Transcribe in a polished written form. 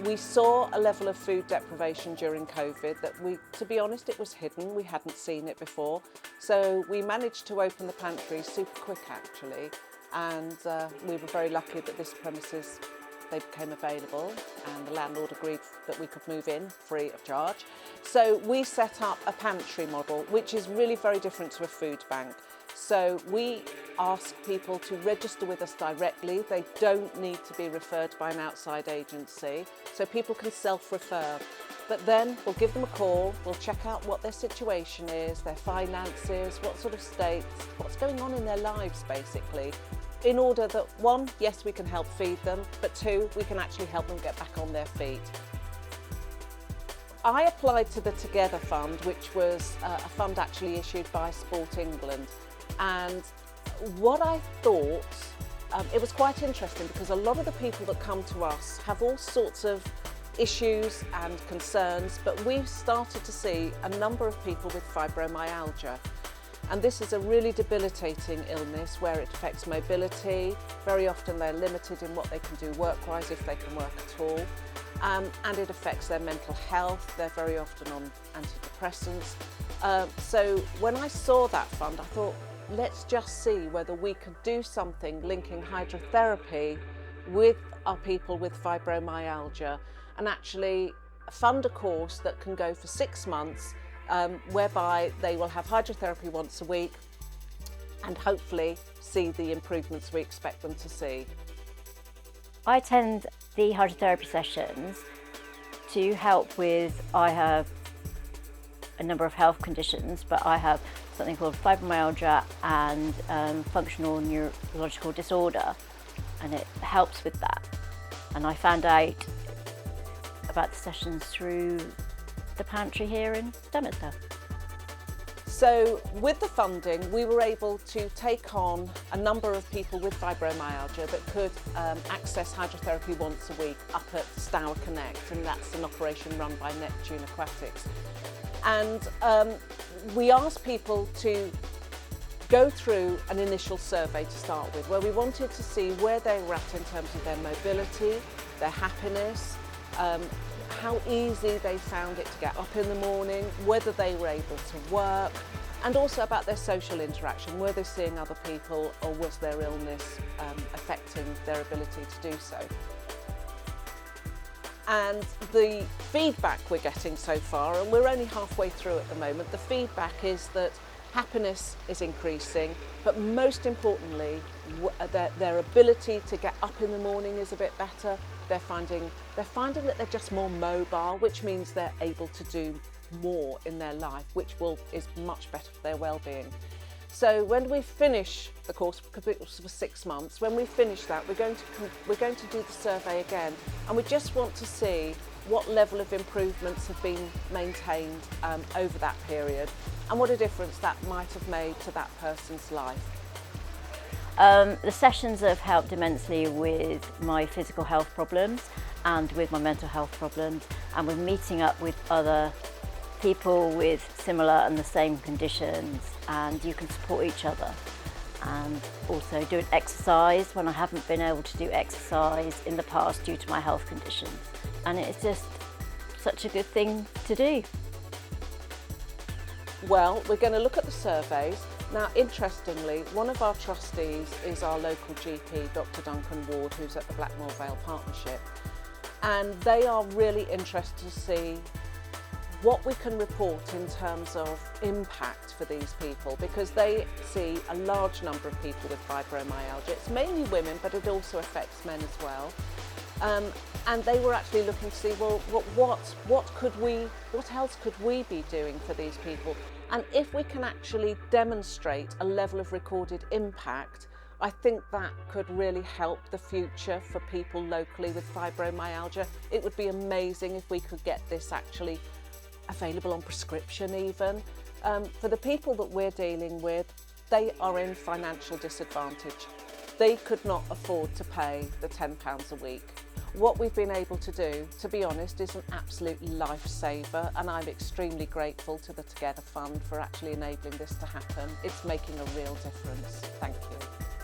We saw a level of food deprivation during COVID that to be honest, it was hidden. We hadn't seen it before. So we managed to open the pantry super quick actually. And we were very lucky that this premises, they became available and the landlord agreed that we could move in free of charge. So we set up a pantry model, which is really very different to a food bank. So we ask people to register with us directly. They don't need to be referred by an outside agency, so people can self-refer. But then we'll give them a call, we'll check out what their situation is, their finances, what sort of state, what's going on in their lives basically, in order that one, yes, we can help feed them, but two, we can actually help them get back on their feet. I applied to the Together Fund, which was a fund actually issued by Sport England. And what I thought, it was quite interesting because a lot of the people that come to us have all sorts of issues and concerns, but we've started to see a number of people with fibromyalgia. And this is a really debilitating illness where it affects mobility. Very often they're limited in what they can do work-wise, if they can work at all. And it affects their mental health. They're very often on antidepressants. So when I saw that fund, I thought, let's just see whether we could do something linking hydrotherapy with our people with fibromyalgia and actually fund a course that can go for 6 months whereby they will have hydrotherapy once a week and hopefully see the improvements we expect them to see. I attend the hydrotherapy sessions to help with, I have a number of health conditions, but I have something called fibromyalgia and functional neurological disorder, and it helps with that. And I found out about the sessions through the pantry here in Sturminster. So with the funding, we were able to take on a number of people with fibromyalgia that could access hydrotherapy once a week up at Stour Connect, and that's an operation run by Neptune Aquatics. And we asked people to go through an initial survey to start with, where we wanted to see where they were at in terms of their mobility, their happiness, how easy they found it to get up in the morning, whether they were able to work, and also about their social interaction. Were they seeing other people, or was their illness affecting their ability to do so? And the feedback we're getting so far, and we're only halfway through at the moment, the feedback is that happiness is increasing, but most importantly, their ability to get up in the morning is a bit better. They're finding that they're just more mobile, which means they're able to do more in their life, which is much better for their well-being. So when we finish the course, because it was for 6 months, when we finish that, we're going to do the survey again, and we just want to see what level of improvements have been maintained over that period, and what a difference that might have made to that person's life. The sessions have helped immensely with my physical health problems and with my mental health problems, and with meeting up with other people with similar and the same conditions, and you can support each other. And also doing exercise when I haven't been able to do exercise in the past due to my health conditions. And it's just such a good thing to do. Well, we're going to look at the surveys. Now, interestingly, one of our trustees is our local GP, Dr. Duncan Ward, who's at the Blackmore Vale Partnership. And they are really interested to see what we can report in terms of impact for these people, because they see a large number of people with fibromyalgia. It's mainly women, but it also affects men as well. And they were actually looking to see, well, what else could we be doing for these people? And if we can actually demonstrate a level of recorded impact, I think that could really help the future for people locally with fibromyalgia. It would be amazing if we could get this actually available on prescription even. For the people that we're dealing with, they are in financial disadvantage. They could not afford to pay the £10 a week. what we've been able to do, to be honest, is an absolute lifesaver, and I'm extremely grateful to the Together Fund for actually enabling this to happen. It's making a real difference. Thank you.